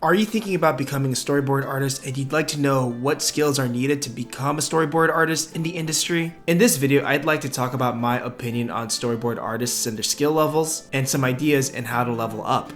Are you thinking about becoming a storyboard artist and you'd like to know what skills are needed to become a storyboard artist in the industry? In this video, I'd like to talk about my opinion on storyboard artists and their skill levels, and some ideas on how to level up.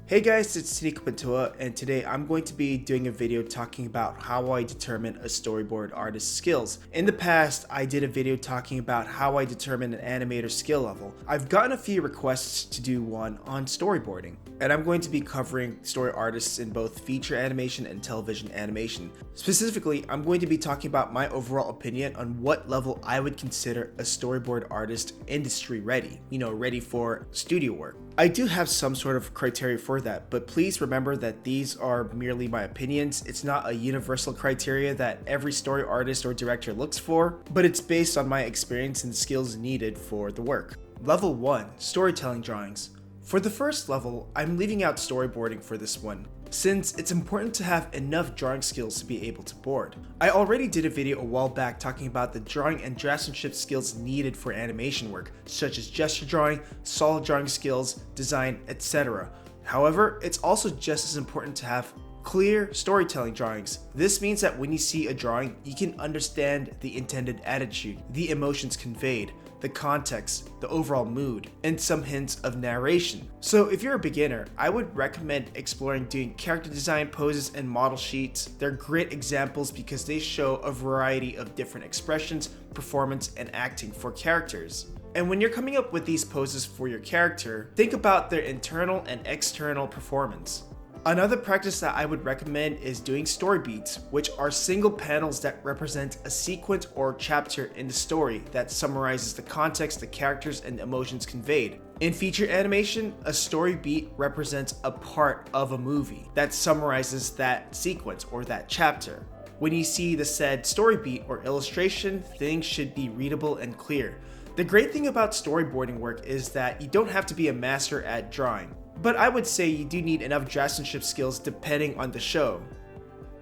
Hey guys, it's Toniko Pantoja, and today I'm going to be doing a video talking about how I determine a storyboard artist's skills. In the past, I did a video talking about how I determine an animator's skill level. I've gotten a few requests to do one on storyboarding, and I'm going to be covering story artists in both feature animation and television animation. Specifically, I'm going to be talking about my overall opinion on what level I would consider a storyboard artist industry ready, ready for studio work. I do have some sort of criteria for that, but please remember that these are merely my opinions. It's not a universal criteria that every story artist or director looks for, but it's based on my experience and skills needed for the work. Level 1, storytelling drawings. For the first level, I'm leaving out storyboarding for this one, since it's important to have enough drawing skills to be able to board. I already did a video a while back talking about the drawing and draftsmanship skills needed for animation work, such as gesture drawing, solid drawing skills, design, etc. However, it's also just as important to have clear storytelling drawings. This means that when you see a drawing, you can understand the intended attitude, the emotions conveyed, the context, the overall mood, and some hints of narration. So if you're a beginner, I would recommend exploring doing character design poses and model sheets. They're great examples because they show a variety of different expressions, performance, and acting for characters. And when you're coming up with these poses for your character, think about their internal and external performance. Another practice that I would recommend is doing story beats, which are single panels that represent a sequence or chapter in the story that summarizes the context, the characters, and the emotions conveyed. In feature animation, a story beat represents a part of a movie that summarizes that sequence or that chapter. When you see the said story beat or illustration, things should be readable and clear. The great thing about storyboarding work is that you don't have to be a master at drawing. But I would say you do need enough draftsmanship skills depending on the show.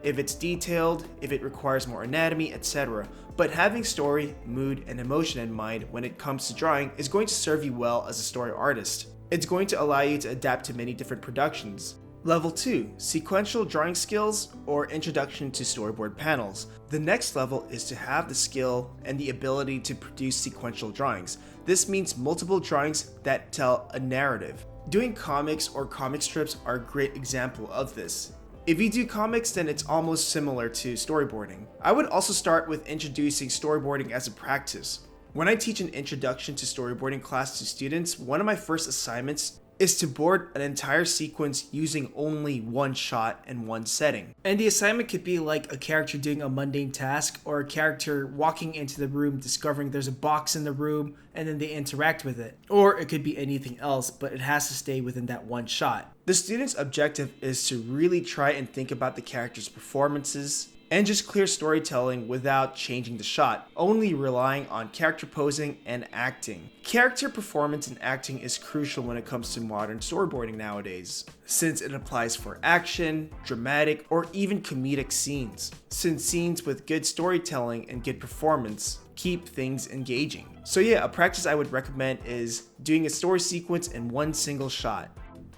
If it's detailed, if it requires more anatomy, etc. But having story, mood, and emotion in mind when it comes to drawing is going to serve you well as a story artist. It's going to allow you to adapt to many different productions. Level 2, sequential drawing skills or introduction to storyboard panels. The next level is to have the skill and the ability to produce sequential drawings. This means multiple drawings that tell a narrative. Doing comics or comic strips are a great example of this. If you do comics, then it's almost similar to storyboarding. I would also start with introducing storyboarding as a practice. When I teach an introduction to storyboarding class to students, one of my first assignments is to board an entire sequence using only one shot and one setting. And the assignment could be like a character doing a mundane task, or a character walking into the room discovering there's a box in the room and then they interact with it. Or it could be anything else, but it has to stay within that one shot. The student's objective is to really try and think about the character's performances, and just clear storytelling without changing the shot, only relying on character posing and acting. Character performance and acting is crucial when it comes to modern storyboarding nowadays, since it applies for action, dramatic, or even comedic scenes. Since scenes with good storytelling and good performance keep things engaging. So yeah, a practice I would recommend is doing a story sequence in one single shot.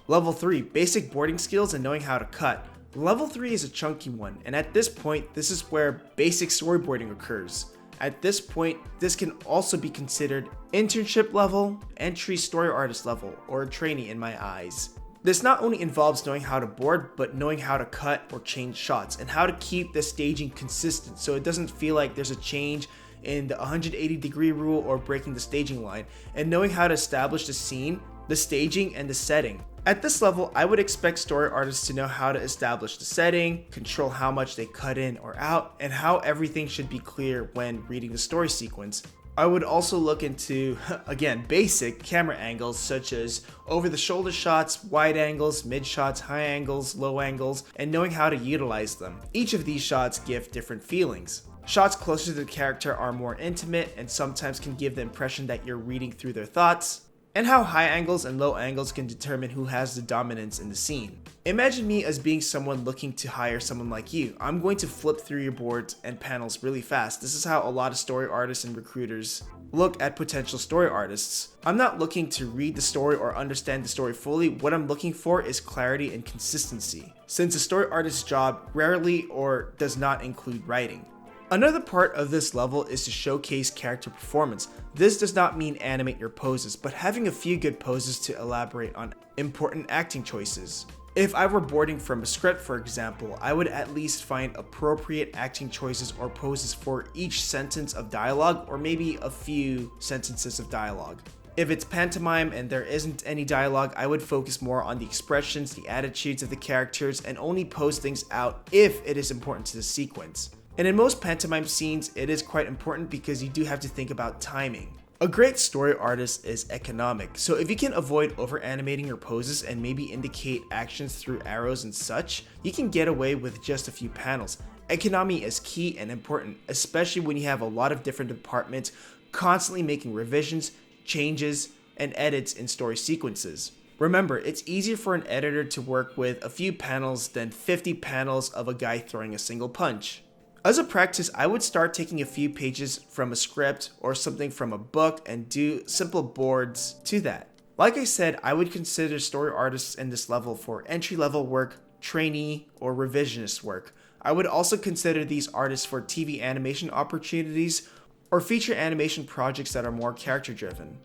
Level 3, basic boarding skills and knowing how to cut. Level 3 is a chunky one, and at this point, this is where basic storyboarding occurs. At this point, this can also be considered internship level, entry story artist level, or a trainee in my eyes. This not only involves knowing how to board, but knowing how to cut or change shots, and how to keep the staging consistent so it doesn't feel like there's a change in the 180-degree rule or breaking the staging line, and knowing how to establish the scene, the staging, and the setting. At this level, I would expect story artists to know how to establish the setting, control how much they cut in or out, and how everything should be clear when reading the story sequence. I would also look into, again, basic camera angles such as over-the-shoulder shots, wide angles, mid shots, high angles, low angles, and knowing how to utilize them. Each of these shots give different feelings. Shots closer to the character are more intimate and sometimes can give the impression that you're reading through their thoughts. and how high angles and low angles can determine who has the dominance in the scene. Imagine me as being someone looking to hire someone like you. I'm going to flip through your boards and panels really fast. This is how a lot of story artists and recruiters look at potential story artists. I'm not looking to read the story or understand the story fully. What I'm looking for is clarity and consistency, since a story artist's job rarely or does not include writing. Another part of this level is to showcase character performance. This does not mean animate your poses, but having a few good poses to elaborate on important acting choices. If I were boarding from a script, for example, I would at least find appropriate acting choices or poses for each sentence of dialogue, or maybe a few sentences of dialogue. If it's pantomime and there isn't any dialogue, I would focus more on the expressions, the attitudes of the characters, and only pose things out if it is important to the sequence. And in most pantomime scenes, it is quite important because you do have to think about timing. A great story artist is economic, so if you can avoid over animating your poses and maybe indicate actions through arrows and such, you can get away with just a few panels. Economy is key and important, especially when you have a lot of different departments constantly making revisions, changes, and edits in story sequences. Remember, it's easier for an editor to work with a few panels than 50 panels of a guy throwing a single punch. As a practice, I would start taking a few pages from a script or something from a book and do simple boards to that. Like I said, I would consider story artists in this level for entry-level work, trainee, or revisionist work. I would also consider these artists for TV animation opportunities or feature animation projects that are more character-driven.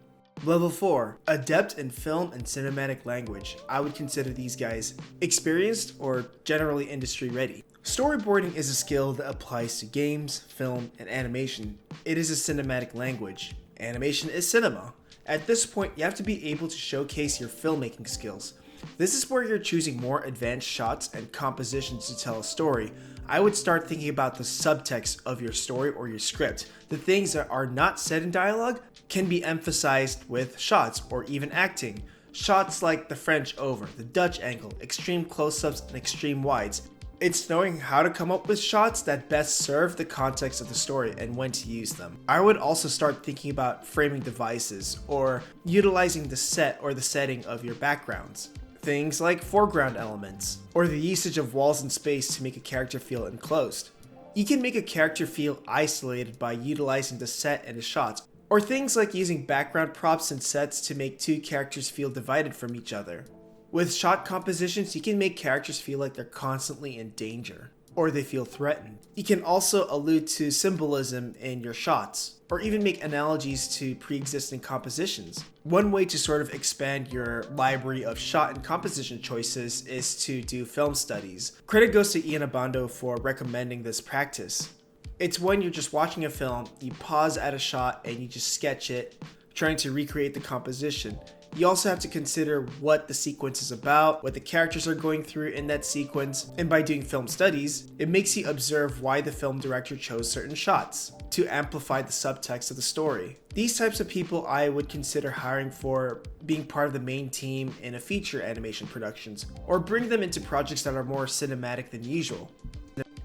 Level 4, adept in film and cinematic language. I would consider these guys experienced or generally industry ready. Storyboarding is a skill that applies to games, film, and animation. It is a cinematic language. Animation is cinema. At this point, you have to be able to showcase your filmmaking skills. This is where you're choosing more advanced shots and compositions to tell a story. I would start thinking about the subtext of your story or your script. The things that are not said in dialogue can be emphasized with shots or even acting. Shots like the French over, the Dutch angle, extreme close-ups, and extreme wides. It's knowing how to come up with shots that best serve the context of the story and when to use them. I would also start thinking about framing devices or utilizing the set or the setting of your backgrounds. Things like foreground elements or the usage of walls and space to make a character feel enclosed. You can make a character feel isolated by utilizing the set and the shots, or things like using background props and sets to make two characters feel divided from each other. With shot compositions, you can make characters feel like they're constantly in danger, or they feel threatened. You can also allude to symbolism in your shots, or even make analogies to pre-existing compositions. One way to sort of expand your library of shot and composition choices is to do film studies. Credit goes to Abando for recommending this practice. It's when you're just watching a film, you pause at a shot and you just sketch it, trying to recreate the composition. You also have to consider what the sequence is about, what the characters are going through in that sequence, and by doing film studies, it makes you observe why the film director chose certain shots to amplify the subtext of the story. These types of people I would consider hiring for being part of the main team in a feature animation productions, or bring them into projects that are more cinematic than usual.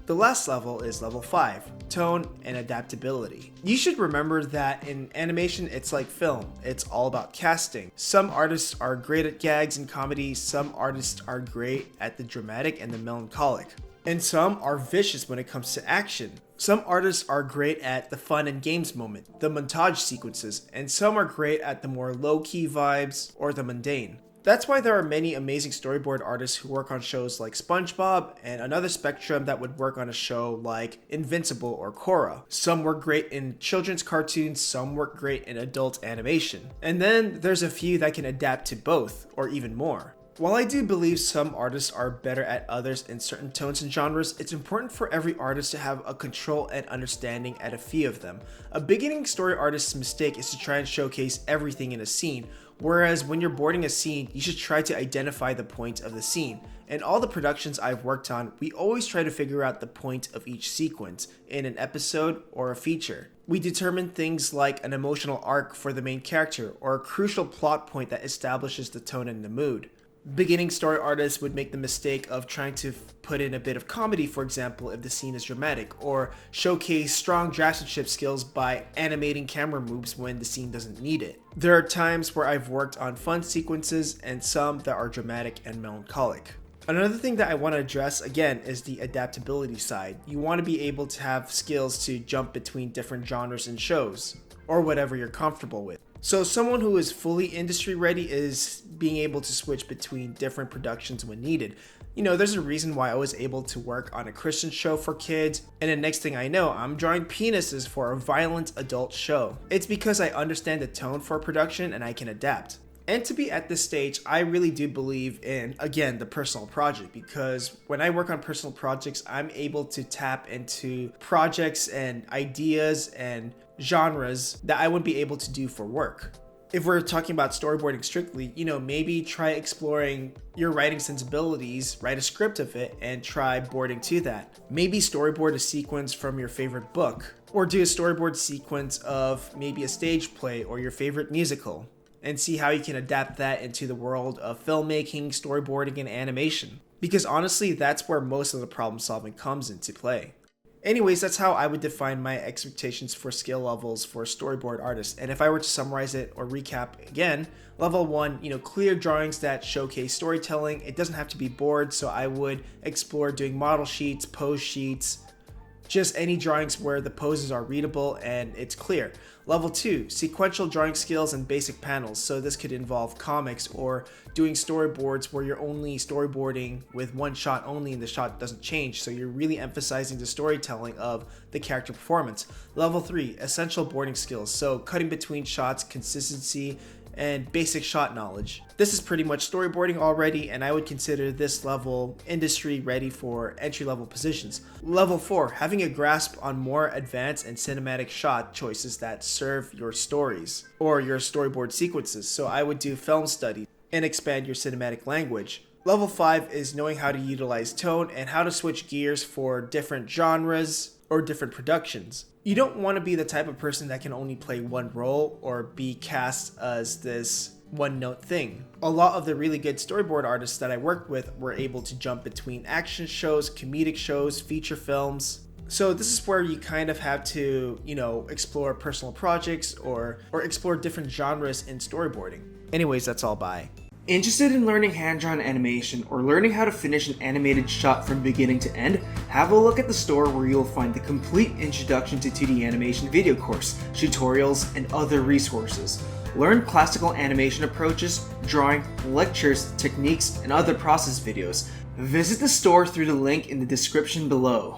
The last level is level 5, tone and adaptability. You should remember that in animation, it's like film. It's all about casting. Some artists are great at gags and comedy, some artists are great at the dramatic and the melancholic, and some are vicious when it comes to action. Some artists are great at the fun and games moment, the montage sequences, and some are great at the more low-key vibes or the mundane. That's why there are many amazing storyboard artists who work on shows like SpongeBob, and another spectrum that would work on a show like Invincible or Korra. Some work great in children's cartoons, some work great in adult animation. And then there's a few that can adapt to both, or even more. While I do believe some artists are better at others in certain tones and genres, it's important for every artist to have a control and understanding at a few of them. A beginning story artist's mistake is to try and showcase everything in a scene, whereas when you're boarding a scene, you should try to identify the point of the scene. In all the productions I've worked on, we always try to figure out the point of each sequence in an episode or a feature. We determine things like an emotional arc for the main character or a crucial plot point that establishes the tone and the mood. Beginning story artists would make the mistake of trying to put in a bit of comedy, for example, if the scene is dramatic, or showcase strong draftsmanship skills by animating camera moves when the scene doesn't need it. There are times where I've worked on fun sequences and some that are dramatic and melancholic. Another thing that I want to address again is the adaptability side. You want to be able to have skills to jump between different genres and shows, or whatever you're comfortable with. So someone who is fully industry ready is being able to switch between different productions when needed. You know, there's a reason why I was able to work on a Christian show for kids, and the next thing I know, I'm drawing penises for a violent adult show. It's because I understand the tone for production and I can adapt. And to be at this stage, I really do believe in, again, the personal project, because when I work on personal projects, I'm able to tap into projects and ideas and genres that I wouldn't be able to do for work. If we're talking about storyboarding strictly, you know, maybe try exploring your writing sensibilities, write a script of it, and try boarding to that. Maybe storyboard a sequence from your favorite book, or do a storyboard sequence of maybe a stage play or your favorite musical, and see how you can adapt that into the world of filmmaking, storyboarding, and animation. Because honestly, that's where most of the problem solving comes into play. Anyways, that's how I would define my expectations for skill levels for storyboard artists. And if I were to summarize it or recap again, level 1, you know, clear drawings that showcase storytelling. It doesn't have to be board, so I would explore doing model sheets, pose sheets, just any drawings where the poses are readable and it's clear. Level 2, sequential drawing skills and basic panels. So this could involve comics or doing storyboards where you're only storyboarding with one shot only and the shot doesn't change. So you're really emphasizing the storytelling of the character performance. Level 3, essential boarding skills. So cutting between shots, consistency, and basic shot knowledge. This is pretty much storyboarding already, and I would consider this level industry ready for entry-level positions. Level 4, having a grasp on more advanced and cinematic shot choices that serve your stories or your storyboard sequences. So I would do film study and expand your cinematic language. Level 5 is knowing how to utilize tone and how to switch gears for different genres or different productions. You don't want to be the type of person that can only play one role or be cast as this one note thing. A lot of the really good storyboard artists that I worked with were able to jump between action shows, comedic shows, feature films. So this is where you kind of have to, you know, explore personal projects or explore different genres in storyboarding. Anyways, that's all. Bye. Interested in learning hand-drawn animation or learning how to finish an animated shot from beginning to end? Have a look at the store where you'll find the complete Introduction to 2D Animation video course, tutorials, and other resources. Learn classical animation approaches, drawing, lectures, techniques, and other process videos. Visit the store through the link in the description below.